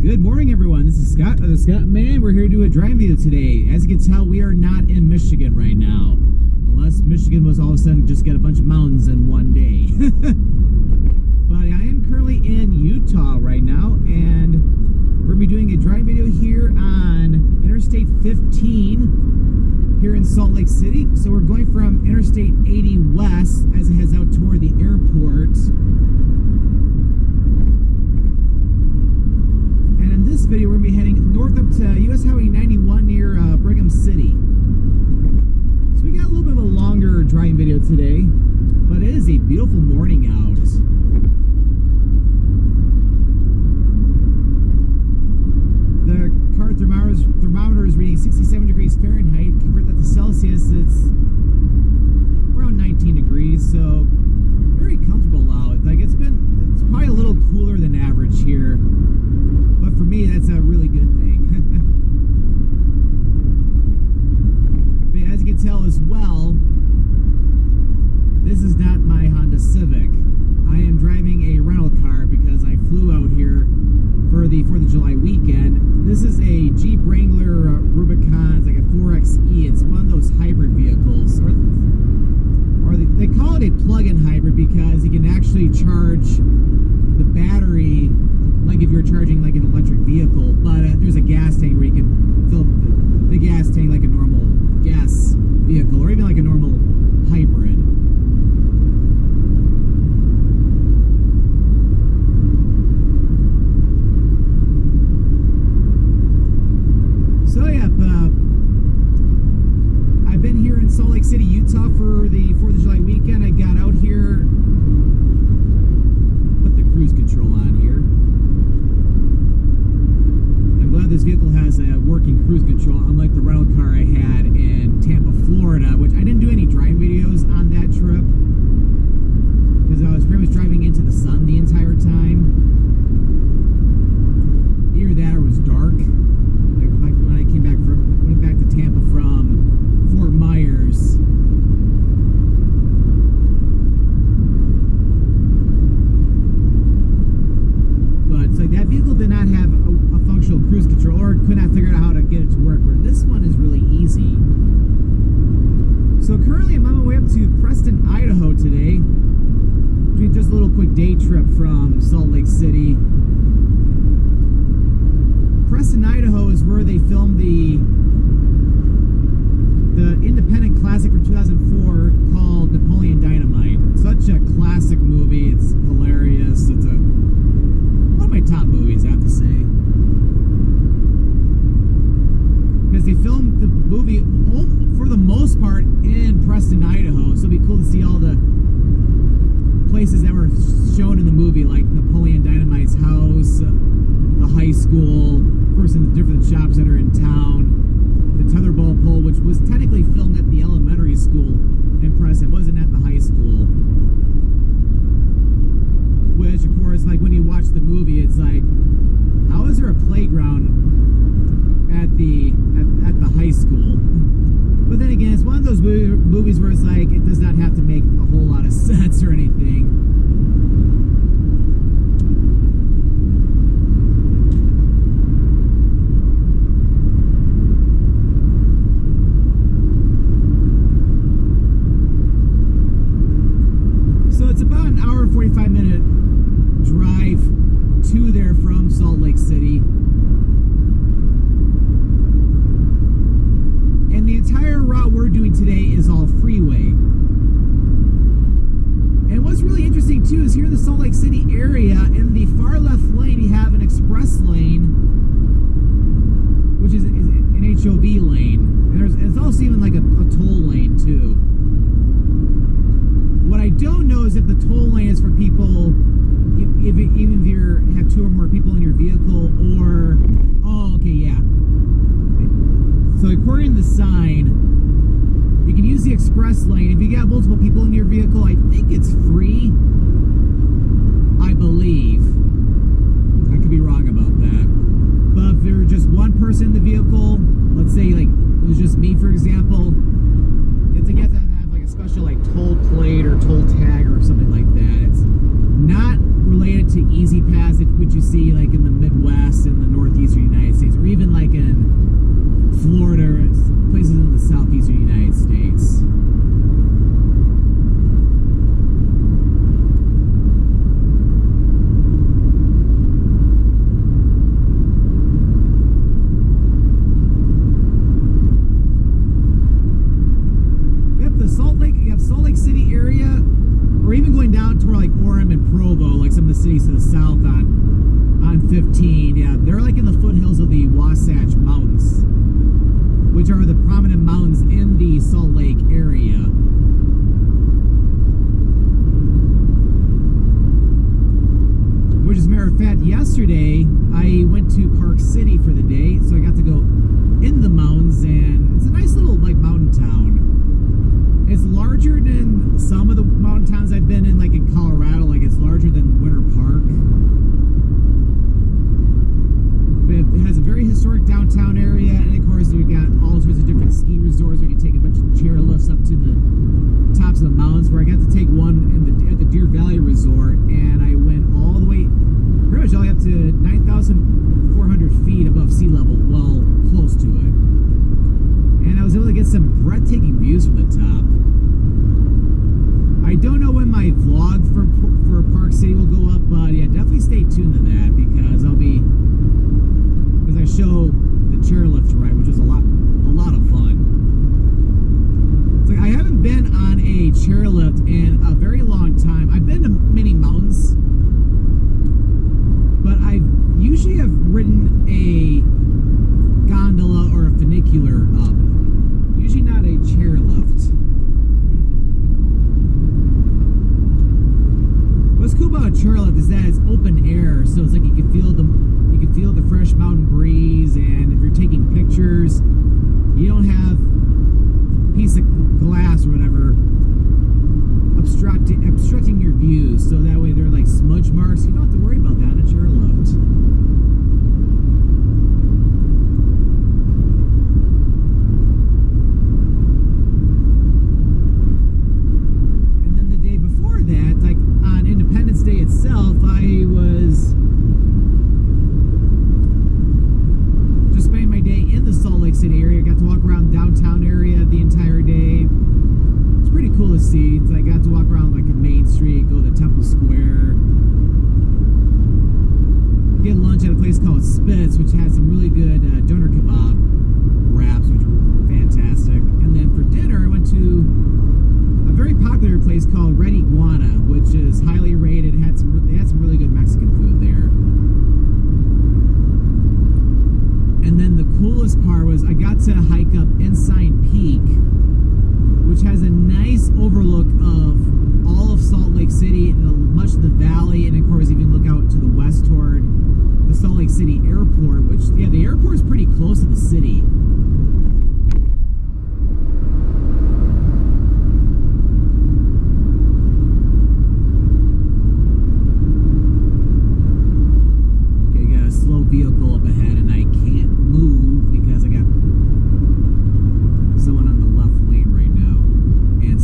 Good morning, everyone. This is Scott of the Scottman. We're here to do a driving video today. As you can tell, we are not in Michigan right now. Unless Michigan was all of a sudden just get a bunch of mountains in one day. But I am currently in Utah right now, and we're going to be doing a driving video here on Interstate 15 here in Salt Lake City. So we're going from Interstate 80 west as it heads out toward the airport. And in this video, we're going to be heading north up to US Highway 91 near Brigham City. So we got a little bit of a longer driving video today, but it is a beautiful morning out. The car thermometer is reading 67 degrees Fahrenheit. Convert that to Celsius, it's around 19 degrees, so very comfortable out. Like it's probably a little cooler than average here, but for me that's a really good thing. But as you can tell as well, this is not my Honda Civic. I am driving a rental car because I flew out here for the 4th of July weekend. This is a Jeep Wrangler Rubicon. It's like a 4xe. It's one of those hybrid vehicles, or they call it a plug-in hybrid because you can actually charge the battery like if you're charging like an electric vehicle. But there's a gas tank where you can fill the gas tank like a normal gas vehicle, or even like a normal hybrid. So yeah, I've been here in Salt Lake City, Utah for the 4th of July weekend. I got out here, put the cruise control on here. I'm glad this vehicle has a working cruise control, unlike the rental car I had in Tampa, Florida, which I didn't do any driving videos on that trip because I was pretty much driving into the sun the entire time. Either that or it was dark. Like when I went back to Tampa from Fort Myers. But it's like that vehicle did not have a functional cruise control, or could not figure out how to get it to work, where this one is really easy. So currently I'm on my way up to Preston, Idaho today, doing just a little quick day trip from Salt Lake City. Preston, Idaho is where they filmed the independent classic from 2004 called Napoleon Dynamite. Such a classic movie. It's hilarious. It's one of my top movies, I have to say. Because they filmed the movie for the most part in Preston, Idaho. So it'd be cool to see all the places that were shown in the movie, like Napoleon Dynamite's house, the high school, of course, in the different shops that are in town, the tetherball pole, which was technically filmed at the elementary school in Preston, wasn't at the high school. Which, of course, like when you watch the movie, it's like, how is there a playground at the high school? But then again, it's one of those movies where it's like, it does not have to make a whole lot of sense or anything. It's about an hour and 45-minute drive to there from Salt Lake City. And the entire route we're doing today is all freeway. And what's really interesting too is here in the Salt Lake City area, in the far left lane, you have an express lane, which is an HOV lane. And it's also even like a toll lane too. What I don't know is if the toll lane is for people, even if you have 2 or more people in your vehicle, or, oh, okay, yeah. So according to the sign, you can use the express lane. If you got multiple people in your vehicle, I think it's free, I believe. I could be wrong about that. But if there's just one person in the vehicle, let's say like it was just me, for example, it's like you have to have like a special like toll plate or toll tag or something like that. It's not related to easy pass, which you see like in the Midwest and the northeastern United States, or even like in Florida, or places in the southeastern United States. Salt Lake City area, or even going down toward like Orem and Provo, like some of the cities to the south on 15. Yeah, they're like in the foothills of the Wasatch Mountains, which are the prominent mountains in the Salt Lake area. Which, as a matter of fact, yesterday I went to Park City for the day, so I got to go in the mountains, and it's a nice little like mountain town. It's larger than some of the mountain towns I've been in, like in Colorado. Like, it's larger than Winter Park. But it has a very historic downtown area, and of course you've got all sorts of different ski resorts where you can take a bunch of chairlifts up to the tops of the mountains, where I got to take one at the Deer Valley Resort, and I went all the way, pretty much all the way up to 9,400 feet above sea level, well, close to it. And I was able to get some breathtaking views from the top. I don't know when my vlog for Park City will go up, but yeah, definitely stay tuned to that, because I show the chairlift ride, which was a lot of fun. It's like I haven't been on a chairlift in a very long time. I've been to many mountains, but I usually have ridden a gondola or a funicular up. Usually not a chairlift. What's cool about a chairlift is that it's open air, so it's like you can feel the fresh mountain breeze, and if you're taking pictures, you don't have a piece of glass or whatever obstructing your views, so that way they're like smudge marks. You don't have to worry about that in a chairlift. Day itself, I was just spending my day in the Salt Lake City area. Got to walk around the downtown area the entire day. It's pretty cool to see. I got to walk around like a Main Street, go to Temple Square, get lunch at a place called Spitz, which has some really good doner kebab wraps, which are fantastic. And then for dinner, I went to a very popular place called Red Iguana, which is highly rated. They had some really good Mexican food there. And then the coolest part was I got to hike up Ensign Peak, which has a nice overlook of all of Salt Lake City and much of the valley, and of course even look out to the west toward the Salt Lake City airport, which, yeah, the airport is pretty close to the city. Vehicle up ahead, and I can't move because I got someone on the left lane right now, and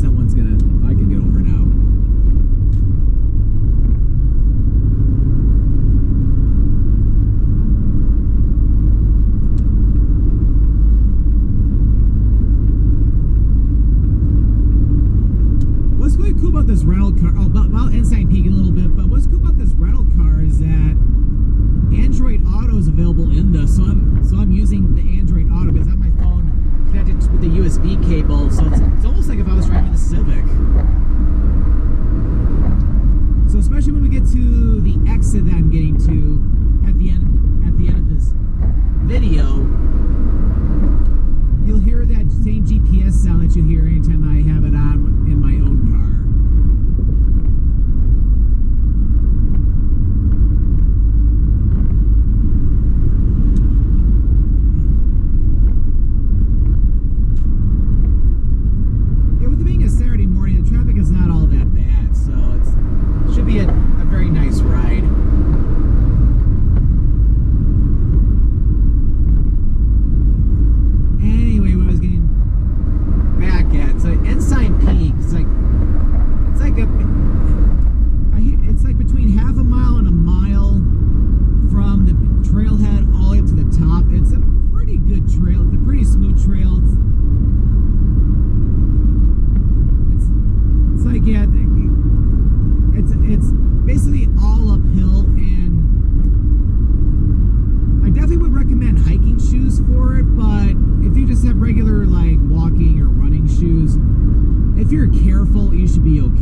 I can get over now. What's really cool about this rental car, about Ensign Peak in a little bit, but what's cool about this rental car is that Android Auto is available in this, so I'm using the Android Auto because I have my phone connected with the USB cable, so it's almost like if I was driving the Civic. So especially when we get to the exit that I'm getting to at the end of this video, you'll hear that same GPS sound that you hear anytime I have it on in my own car. Saturday morning, the traffic is not all that bad, so it should be a very nice ride.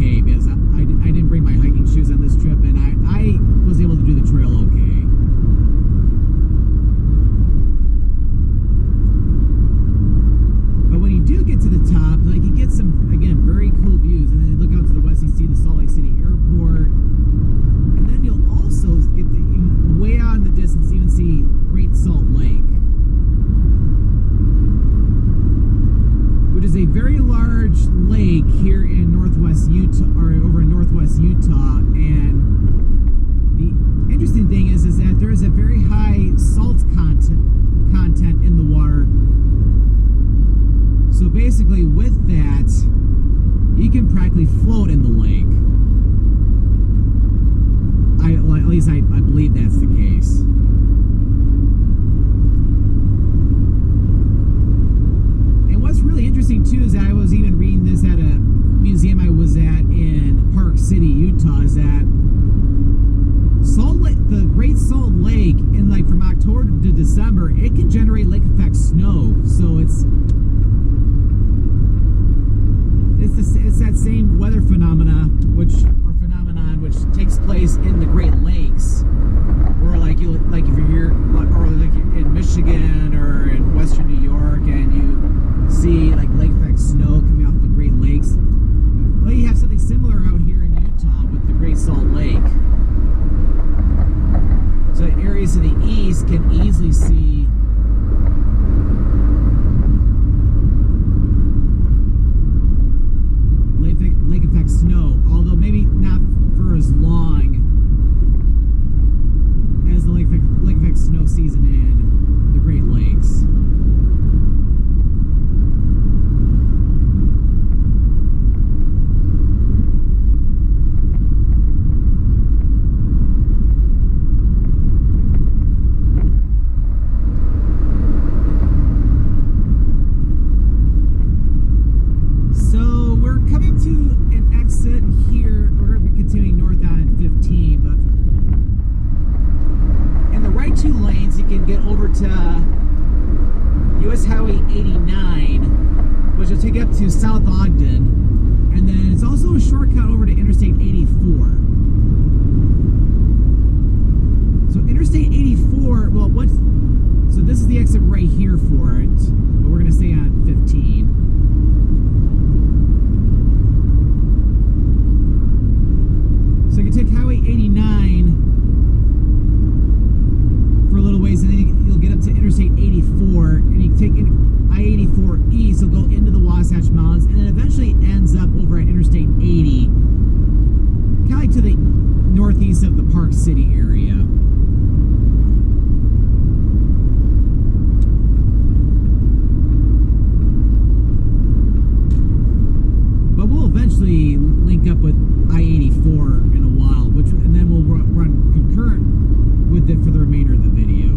okay because I didn't bring my hiking shoes on this trip, and I was able to do the trail okay. But when you do get to the top, like, you get some, again, very cool views, and then you look out to the west, you see the Salt Lake City Airport, and then you'll also get way out in the distance, even see Great Salt Lake, which is a very large lake here in northwest Utah, or over in northwest Utah. And the interesting thing is that there is a very high salt content in the water. So basically, with that, you can practically float in the lake. At least I believe that's the case. What's really interesting too is that I was even reading this at a museum I was at in Park City, Utah, is that the Great Salt Lake, in like from October to December, it can generate lake effect snow. So it's that same weather phenomenon which takes place in the Great Lakes, or like if you're here, or like in Michigan or in Western New York, and you see like lake effect snow coming off the Great Lakes. Well, you have something similar out here in Utah with the Great Salt Lake. So areas to the east can easily see lake effect snow, although maybe not for as long as the lake effect snow season in the Great Lakes. Here, we're going to be continuing north on 15, but in the right two lanes, you can get over to US Highway 89, which will take you up to South Ogden, and then it's also a shortcut over to Interstate 84. So Interstate 84, well, so this is the exit right here for it, but we're going to stay on 15. So you can take Highway 89 for a little ways, and then you'll get up to Interstate 84, and you can take I-84 east, you'll go into the Wasatch Mountains, and then eventually ends up over at Interstate 80, kind of like to the northeast of the Park City area. But we'll eventually link up with I-84 in a while, and then we'll run concurrent with it for the remainder of the video.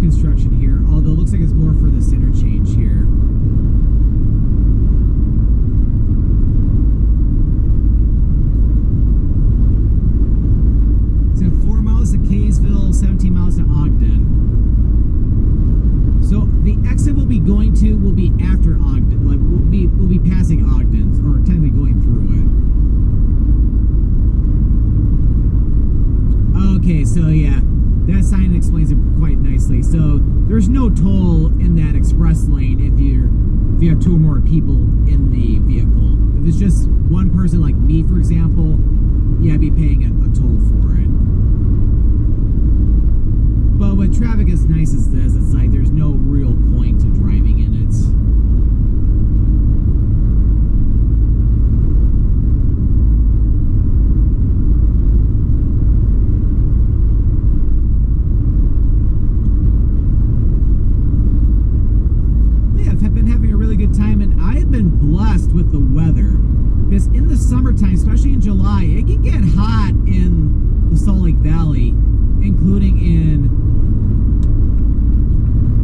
Construction here, although it looks like it's more for this interchange here. So 4 miles to Kaysville, 17 miles to Ogden. So the exit we'll be going to will be after Ogden, like we'll be passing Ogden, or technically going through it. Okay, so yeah. That sign explains it quite nicely. So there's no toll in that express lane if you have 2 or more people in the vehicle. If it's just one person like me, for example, yeah, I'd be paying a toll for it. But with traffic as nice as this, it's like there's no real point to driving in it. I've been blessed with the weather. because in the summertime, especially in July, it can get hot in the Salt Lake Valley, including in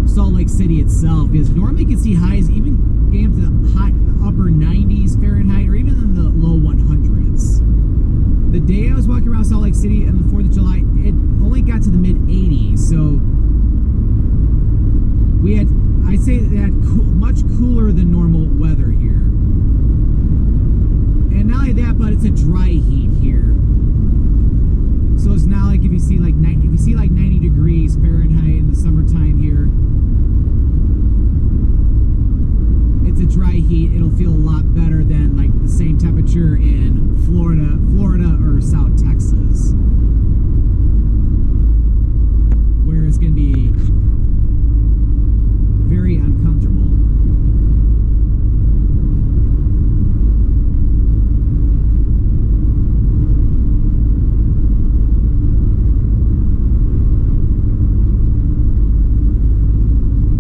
Salt Lake City itself, because normally you can see highs even getting up to the upper 90s Fahrenheit or even in the low 100s. The day I was walking around Salt Lake City on the 4th of July, it only got to the mid 80s, so we had, I'd say that much cooler than normal weather here. And not only that, but it's a dry heat here. So it's not like if you see like 90 degrees Fahrenheit in the summertime here, it's a dry heat. It'll feel a lot better than like the same temperature in Florida or South Texas, where it's going to be very uncomfortable.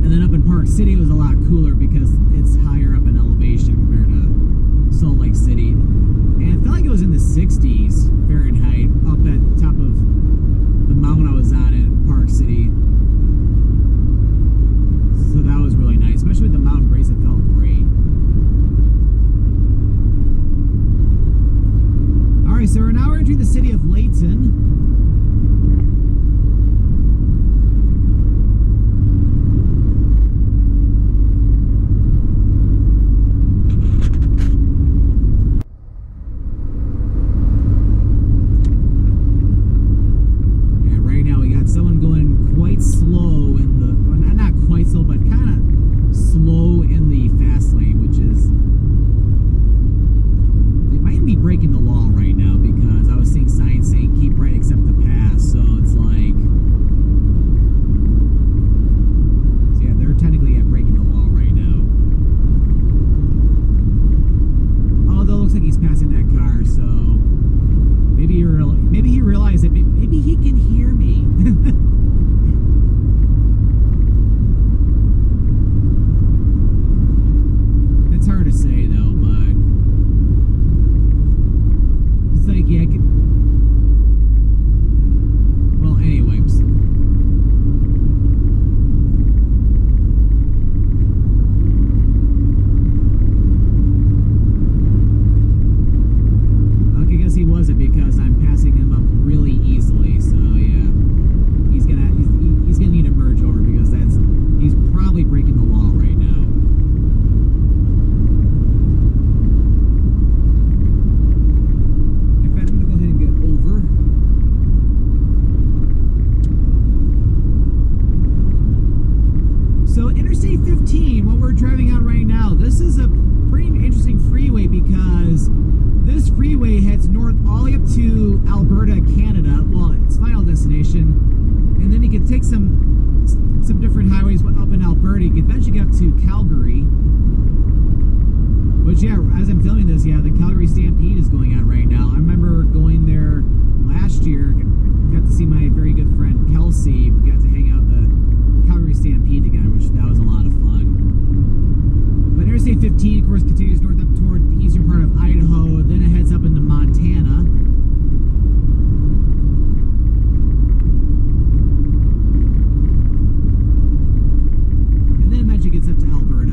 And then up in Park City it was a lot cooler because it's higher up in elevation compared to Salt Lake City. And it felt like it was in the 60s Fahrenheit up at the top of the mountain I was on in Park City. So that was really nice, especially with the mountain breeze. It felt great. Alright, so now we're entering the city of Layton. Someone going quite slow in the, well, not quite slow, but kind of slow in the fast lane, which is, they might be breaking the law right now because I was seeing signs saying keep right except the pass, so it's like, so yeah, they're technically breaking the law right now. Although it looks like he's passing that car, so maybe he realized that maybe he can hear me. It's hard to say though, but it's like, yeah, I could, well, anyways. Okay, I guess he wasn't because I'm passing him up really easily, so yeah. He's gonna need to merge over because he's probably breaking the law right now. In fact, I'm gonna go ahead and get over. So Interstate 15, what we're driving on right now, this is a pretty interesting freeway because this freeway heads north all the way up to Alberta, Canada. Well, its final destination. And then you can take some different highways up in Alberta. You can eventually get up to Calgary. But yeah, as I'm filming this, yeah, the Calgary Stampede is going on right now. I remember going there last year. Got to see my very good friend Kelsey. We got to hang out at the Calgary Stampede together, which that was a lot of fun. But Interstate 15, of course, continues north up toward the eastern part of Idaho. Then it heads up into Montana. Gets up to Alberta.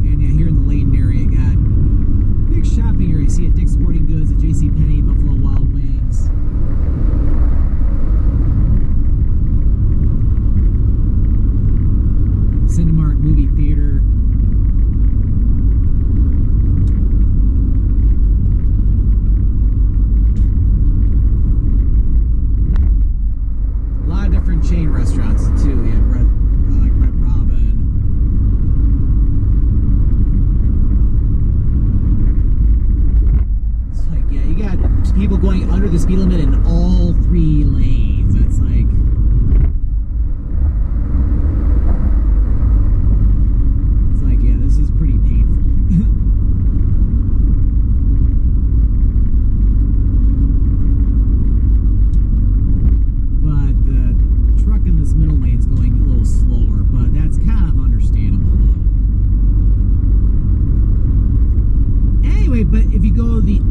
And yeah, here in the Layton area, got big shopping area. You see at Dick's Sporting Goods, at JCPenney, Buffalo Wild Wings. Cinemark movie theater. Chain restaurants too. We had like Red Robin. It's like, yeah, you got people going under the speed limit in all 3 lanes. It's like, yeah, this is pretty painful. But the truck in this middle lane is going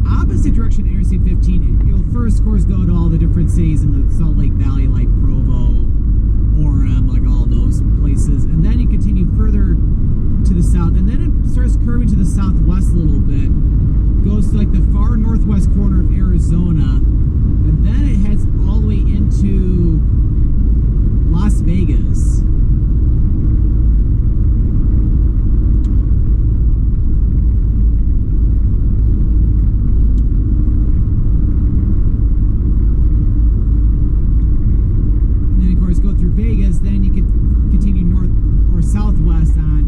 opposite direction of Interstate 15, you'll first, of course, go to all the different cities in the Salt Lake Valley, like Provo, Orem, like all those places. And then you continue further to the south, and then it starts curving to the southwest a little bit. Goes to like the far northwest corner of Arizona, and then it heads all the way into Las Vegas. And then of course go through Vegas, then you can continue north or southwest on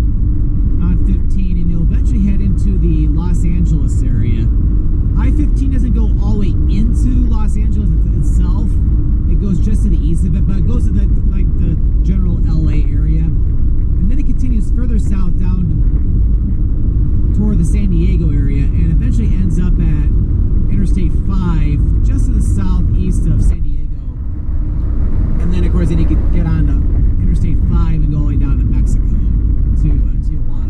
15, and you'll eventually head into the Los Angeles area. I-15 doesn't go all the way into Los Angeles itself. It goes just to the east of it, but it goes to the general LA area. And then it continues further south down toward the San Diego area, and eventually ends up at Interstate 5, just to the southeast of San Diego. And then, of course, then you can get on to Interstate 5 and go all the way down to Mexico, to Tijuana.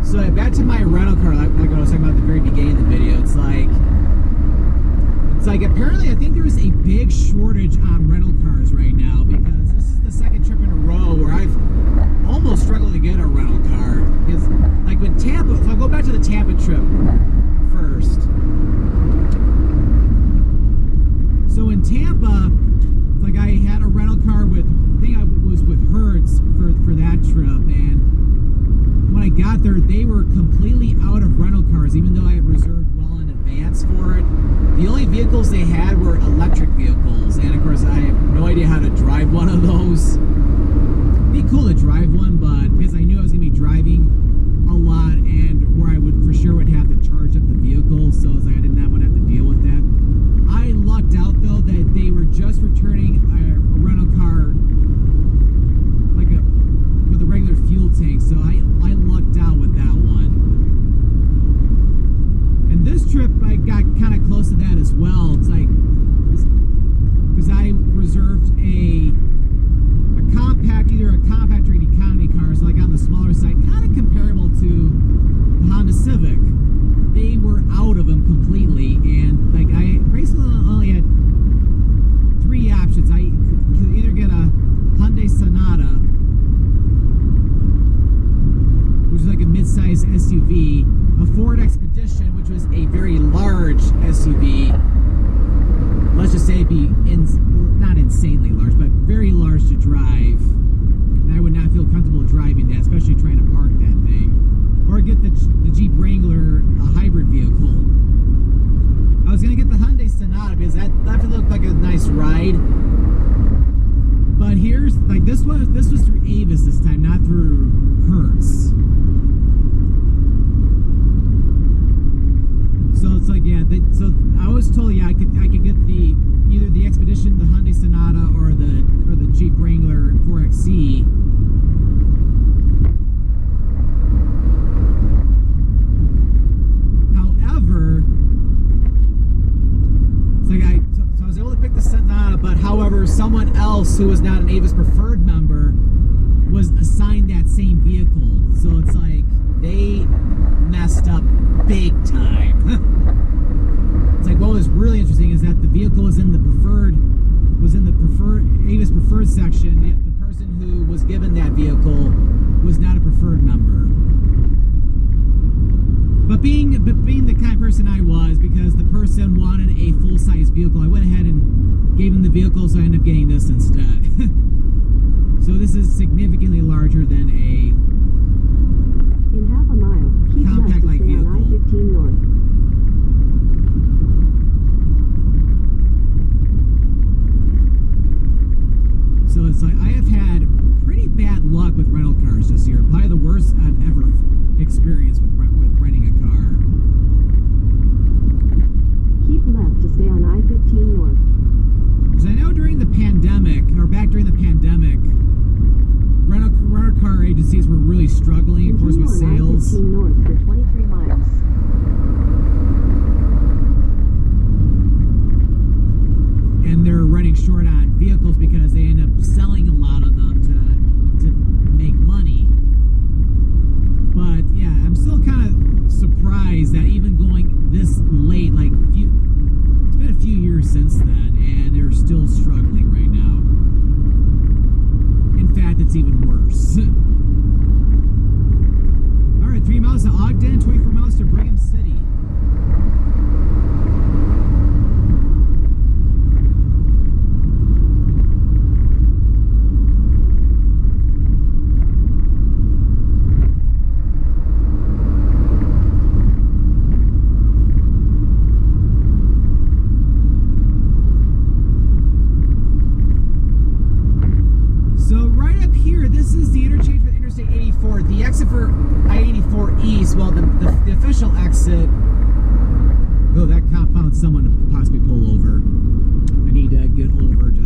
So back to my rental car, like I was talking about at the very beginning of the video, it's like apparently I think there's a big shortage on rental cars right now, because this is the second trip in a row where I've almost struggled to get a rental car. Because like with Tampa, so I'll go back to the Tampa trip first. So in Tampa, like I had a rental car with, I think I was with Hertz for that trip, and when I got there, they were completely out of rental cars, even though I had reserved well in advance for it. The only vehicles they had were electric vehicles, and of course I have no idea how to drive one of those. It'd be cool to drive one, but because I knew I was going to be driving a lot, and where I would for sure would have to charge up the vehicle, so I was like, I did not want to have to deal with that. I lucked out though that they were just returning a rental car with a regular fuel tank, so I lucked out with that one. And this trip I got kind of close to that as well. It's like, because I reserved a compact, either a compact or an economy car, so like on the smaller side, kind of comparable to the Honda Civic. They were out of them completely, and like I basically only had three options. I could either get a Hyundai Sonata, which is like a mid-size SUV, a Ford Expedition, which was a very large SUV. Let's just say not insanely large, but very large to drive. And I would not feel comfortable driving that, especially trying to park that thing. Or get the Jeep Wrangler, a hybrid vehicle. I was gonna get the Hyundai Sonata because that looked like a nice ride. But here's like this was through Avis this time, not through Hertz. So it's like, yeah. So I was told, yeah, I could get either the Expedition, the Hyundai Sonata, or the Jeep Wrangler 4XE. However, it's like so I was able to pick the Sonata, but however, someone else who was not an Avis Preferred member was assigned that same vehicle. So it's like they messed up big time. It's like what was really interesting is that the vehicle was in the preferred Avis Preferred section, yet the person who was given that vehicle was not a preferred member. But being the kind of person I was, because the person wanted a full-size vehicle, I went ahead and gave him the vehicle, so I ended up getting this instead. So this is significantly larger than a in half a mile, keep compact left to like stay on vehicle. I-15 north. So it's like I have had pretty bad luck with rental cars this year. Probably the worst I've ever experienced with renting a car. Keep left to stay on I-15 north. Because I know during the pandemic, or back during the pandemic, rental car agencies were really struggling. Of course, surprised that even going this late, like it's been a few years since then, and they're still struggling right now. In fact, it's even worse. All right, 3 miles to Ogden, 24 miles to Brigham City. The exit for I-84 East, well, the official exit. Oh, that cop found someone to possibly pull over. I need to get over to. I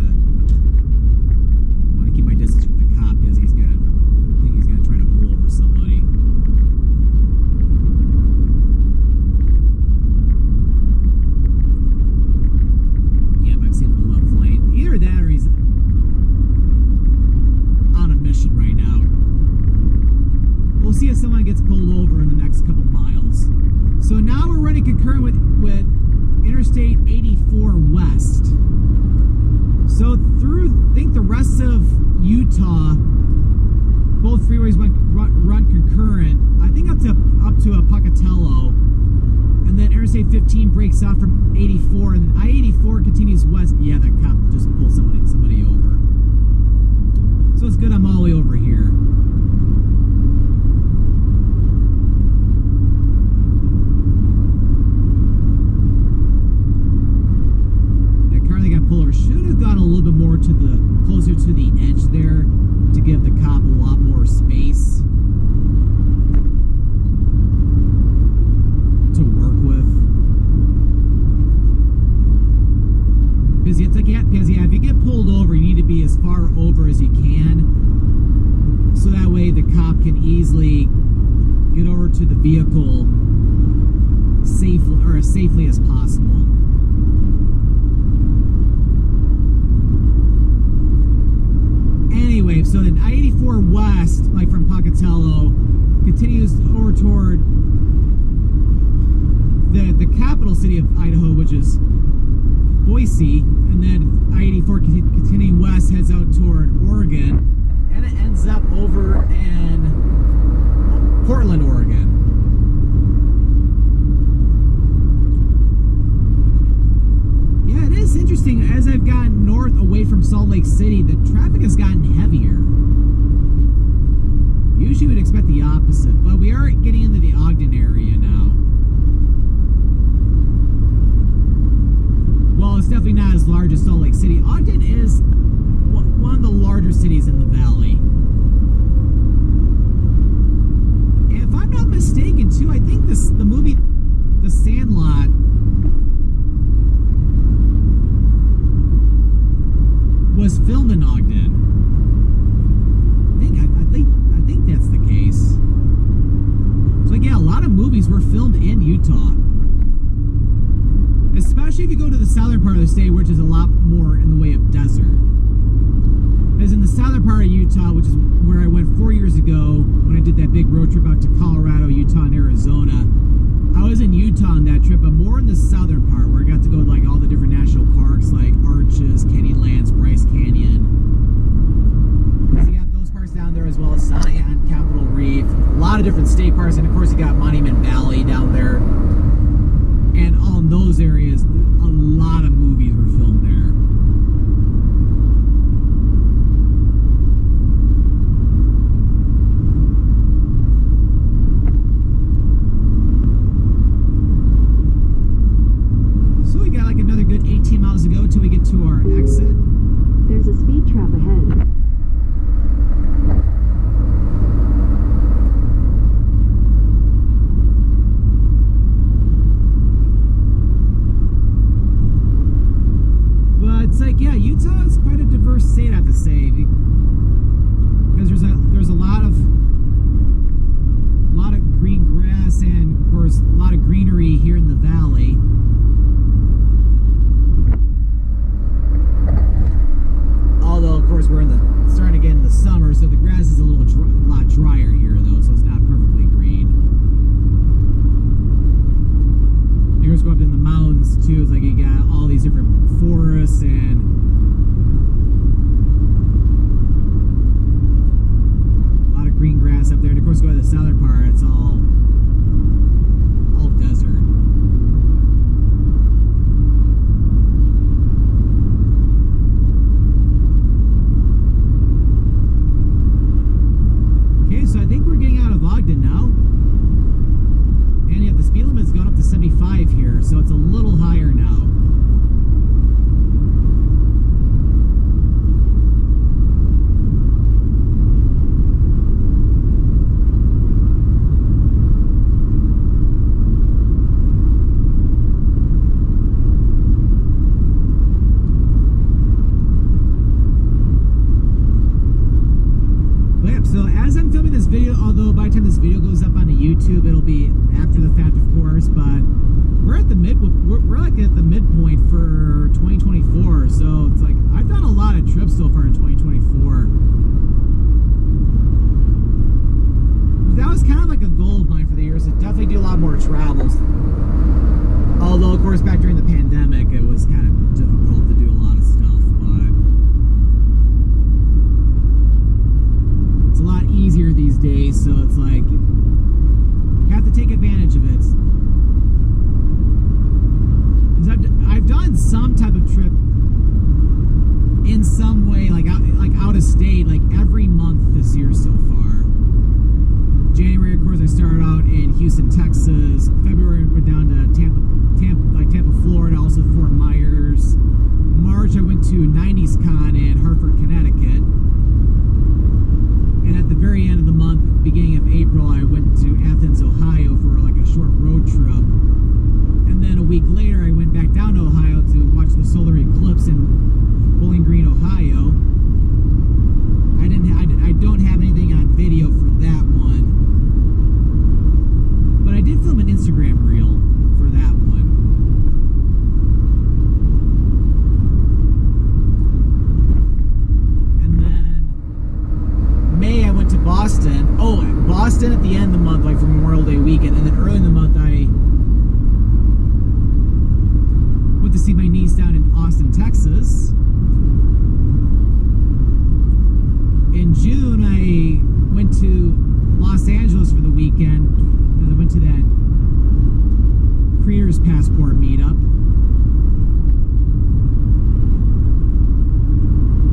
want to keep my distance from the cop because I think he's gonna try to pull over somebody. Yep, I've seen the left lane. Either that or he's on a mission right now. We'll see if someone gets pulled over in the next couple miles. So now we're running concurrent with Interstate 84 West. So through, I think the rest of Utah, both freeways run concurrent. I think up to Pocatello, and then Interstate 15 breaks off from 84, and I-84 continues west. Yeah, that cop just pulled somebody over. So it's good I'm all the way over here. Should have gone a little bit more closer to the edge there to give the cop a lot more space to work with. Because if you get pulled over, you need to be as far over as you can, so that way the cop can easily get over to the vehicle safely, or as safely as possible. Anyway, so then I-84 West, like from Pocatello, continues over toward the capital city of Idaho, which is Boise, and then I-84 continuing west heads out toward Oregon, and it ends up over in Portland, Oregon. Yeah, it is interesting. As I've gotten north away from Salt Lake City, the traffic has gotten heavier. Usually we'd expect the opposite, but we are getting into the Ogden area now. Well, it's definitely not as large as Salt Lake City. Ogden is one of the larger cities in the valley. And if I'm not mistaken, too, I think the movie The Sandlot was filmed in Ogden. I think that's the case. So yeah, a lot of movies were filmed in Utah. Especially if you go to the southern part of the state, which is a lot more in the way of desert. As in the southern part of Utah, which is where I went 4 years ago when I did that big road trip out to Colorado, Utah, and Arizona. I was in Utah on that trip, but more in the southern part, where I got to go to like all the different national parks like Arches, Canyonlands, Bryce Canyon. So you got those parks down there, as well as Zion, Capitol Reef, a lot of different state parks, and of course you got Monument Valley down there. And all in those areas, a lot of movies were filmed there. too is like you got all these different forests and a lot of green grass up there. And of course, go to the southern part, it's all desert. Okay, so I think we're getting out of Ogden now. And yet the speed limit's gone up to 75 here, so it's a little higher now. So as I'm filming this video, although by the time this video goes up onto YouTube, it'll be after the fact, of course, but we're at the we're like at the midpoint for 2024. So it's like I've done a lot of trips so far in 2024. That was kind of like a goal of mine for the year, is to definitely do a lot more travels. Although, of course, back during the pandemic, it was kind of difficult to do a lot of stuff, but it's a lot easier these days, so it's like you have to take advantage of it. I've done some type of trip in some way, like out of state, like every month this year so far. January, of course, I started out in Houston, Texas. February, we're down to Tampa, Florida, also Fort Myers. March, I went to 90s Con in Hartford, Connecticut. And at the very end of the month, beginning of April, I went to Athens, Ohio for like a short road trip. And then a week later, I went back down to Ohio to watch the solar eclipse in Bowling Green, Ohio. I don't have anything on video for that one, but I did film an Instagram reel for that one. And then May, I went to Boston. Oh, Boston at the end of the month, like for Memorial Day weekend, and then early in the month, I went to see my niece down in Austin, Texas. In June, I went to Los Angeles for the weekend. I went to that Creators Passport meetup,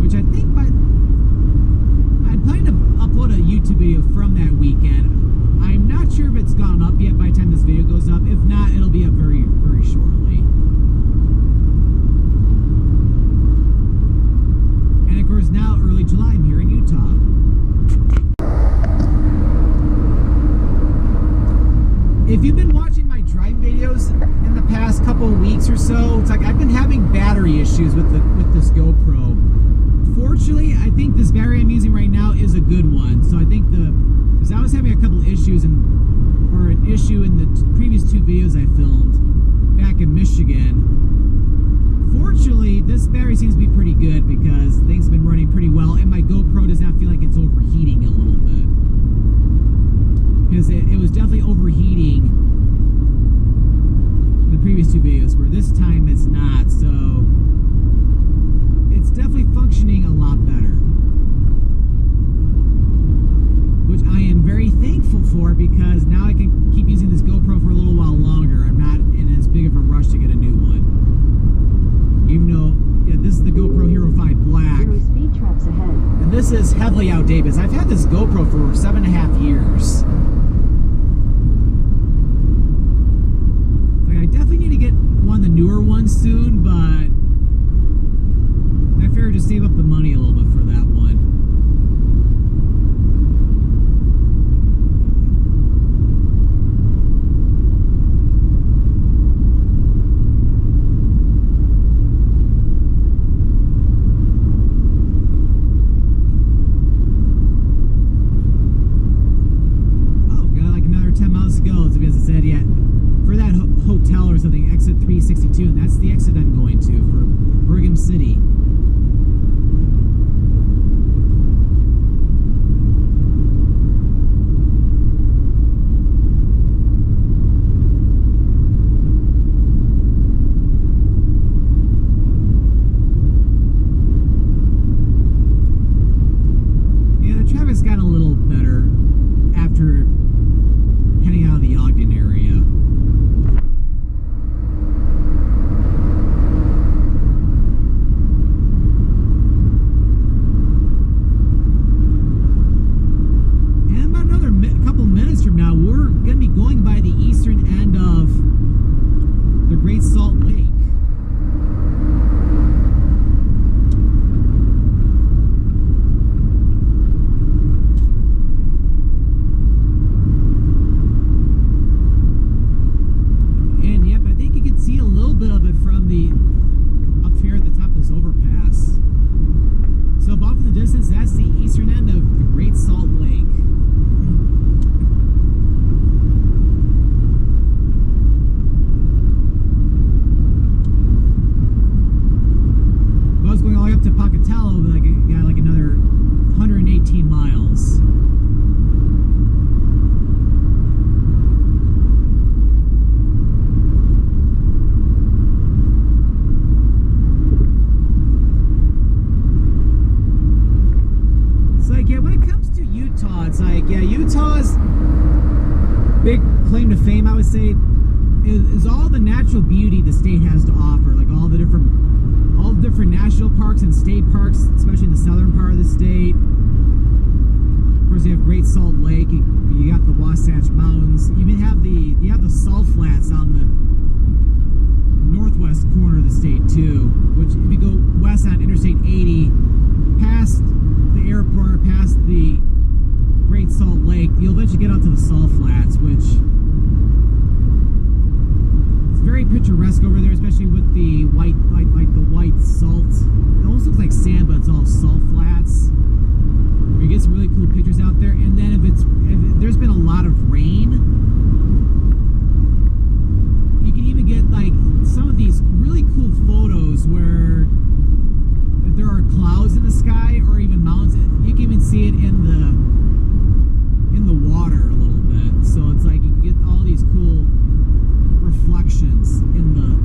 which I think I plan to upload a YouTube video from that weekend. I'm not sure if it's gone up yet by the time this video goes up. If not, it'll be up very, very shortly. And of course, now early July, I'm here in Utah. If you've been watching my driving videos in the past couple of weeks or so, it's like I've been having battery issues with this GoPro. Fortunately, I think this battery I'm using right now is a good one. So I think because I was having a couple issues or an issue in the previous two videos I filmed back in Michigan. Fortunately, this battery seems to be pretty good because things have been running pretty well, and my GoPro does not feel like it's overheating a little bit. Because it was definitely overheating in the previous two videos, where this time it's not, so it's definitely functioning a lot better. Which I am very thankful for, because now I can keep using this GoPro for a little while longer. I'm not in as big of a rush to get a new one. Even though, yeah, this is the GoPro Hero 5 Black. Speed traps ahead. And this is heavily outdated, because I've had this GoPro for 7.5 years. Like, I definitely need to get one of the newer ones soon, but I figured to save up the money a little bit for that one. Because it said, yeah, for that hotel or something, exit 362, and that's the exit I'm going to for Brigham City. claim to fame, I would say, is all the natural beauty the state has to offer, like all the different national parks and state parks, especially in the southern part of the state. Of course, you have Great Salt Lake. You got the Wasatch Mountains. You even have the Salt Flats on the northwest corner of the state too. Which, if you go west on Interstate 80, past the airport, past the Great Salt Lake, you'll eventually get out to the Salt Flats, which is very picturesque over there, especially with the white, like the white salt. It almost looks like sand, but it's all salt flats. You get some really cool pictures out there. And then if there's been a lot of rain, you can even get like some of these really cool photos where there are clouds in the sky or even mountains. You can even see it in the water a little bit. So it's like you can get all these cool reflections in the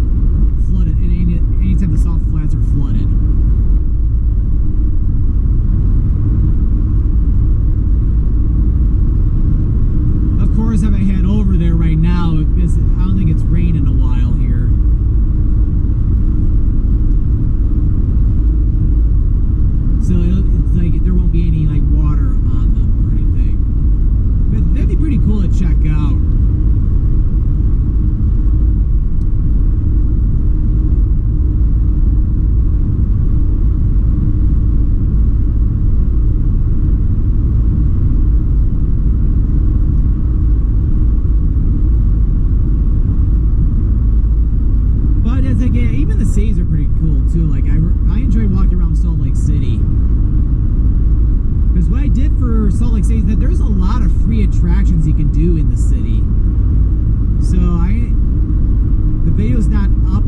flooded, anytime the salt flats are flooded. Of course, if I head over there right now, I don't think it's rained in a while here. So it's like there won't be any like water on them or anything. But that'd be pretty cool to check out. Even the cities are pretty cool too. Like I enjoyed walking around Salt Lake City, because what I did for Salt Lake City is that there's a lot of free attractions you can do in the city. So the video's not up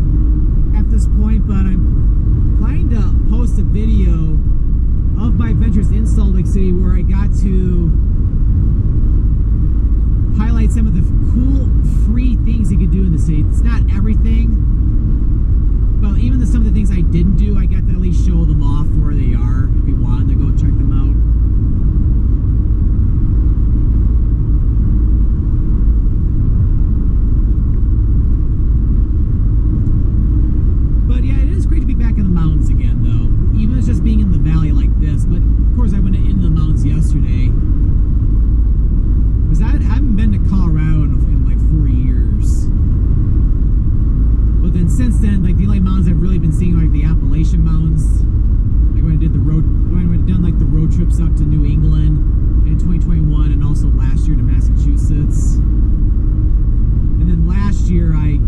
at this point, but I'm planning to post a video of my adventures in Salt Lake City where I got to highlight some of the cool free things you can do in the city. It's not everything. Well, even some of the things I didn't do, I got to at least show them off where they are if you wanted to go check them out. But yeah, it is great to be back in the mountains again, though. Even if it's just being in the valley like this. But of course, I went into the mountains yesterday. Because I haven't been to Colorado in like 4 years. But then since then, like the only mountains I've really been seeing are like the Appalachian Mountains. Like when I done like the road trips up to New England in 2021, and also last year to Massachusetts. And then last year I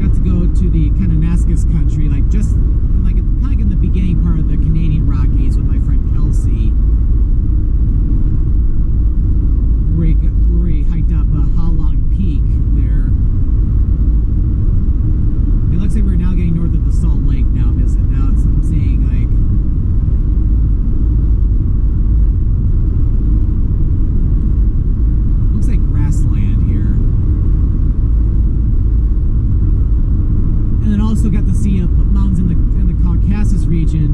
got to go to the Kananaskis country, like just like kind of like in the beginning part of the Canadian Rockies with my friend Kelsey, where we hiked up Halong Peak there. It looks like we're now getting north of the Salt Lake now, because now I'm seeing like looks like grassland here. And then also got to see mountains in the Caucasus region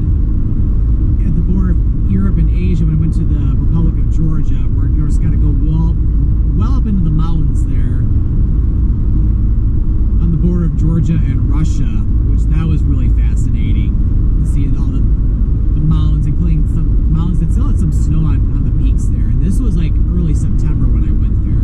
at the border of Europe and Asia when I went to the Republic of Georgia, where I just got to go well up into the mountains there. On the border of Georgia and Russia, which that was really fascinating to see all the mountains, including some mountains that still had some snow on the peaks there. And this was like early September when I went there.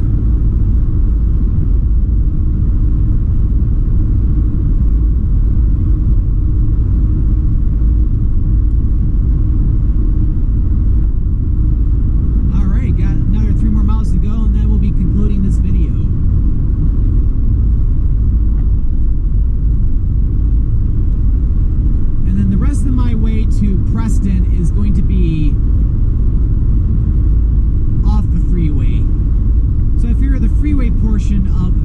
All right, got another 3 more miles to go, and then we'll be concluding this video. The rest of my way to Preston is going to be off the freeway. So I figure the freeway portion of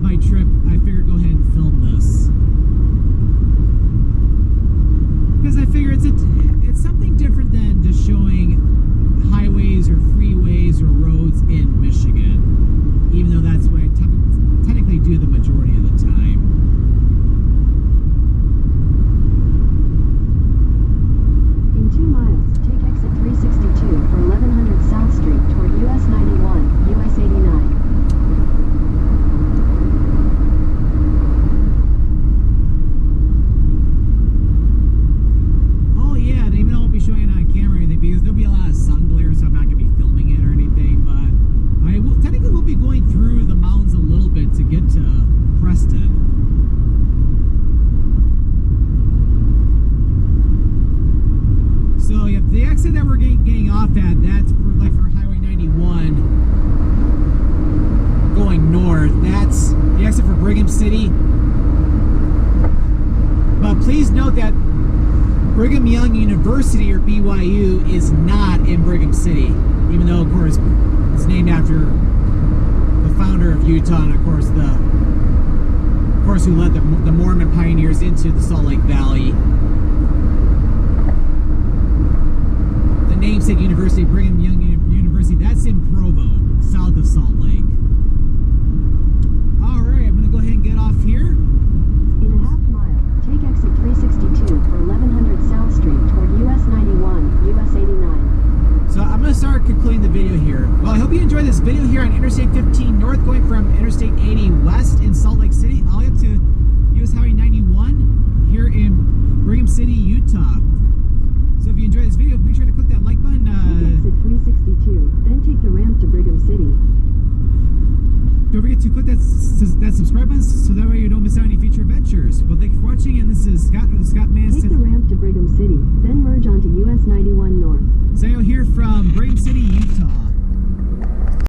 my trip, I figure go ahead and film this, because I figure it's something different than just showing highways or freeways or roads in Michigan, even though that's what I technically do the majority of the time. In 2 miles, take exit 362 for 1100 South Street toward US 91, US 89. the exit for Brigham City. But please note that Brigham Young University, or BYU, is not in Brigham City, even though, of course, it's named after the founder of Utah, and of course, who led the Mormon pioneers into the Salt Lake Valley. The namesake university, Brigham Young University, that's in Provo, south of Salt Lake. All right, I'm going to go ahead and get off here. In a half mile, take exit 362 for 1100 South Street toward US 91, US 89. So I'm going to start concluding the video here. Well, I hope you enjoyed this video here on Interstate 15 North, going from Interstate 80 West in Salt Lake City all the way up to US Highway 91 here in Brigham City, Utah. So if you enjoyed this video, make sure to click that like button. Take exit 362, then take the ramp to Brigham City. Don't forget to click that subscribe button so that way you don't miss out on any future adventures. Well, thank you for watching, and this is Scott of the Scottman895. Take the ramp to Brigham City, then merge onto US 91 North. Samuel here from Brigham City, Utah.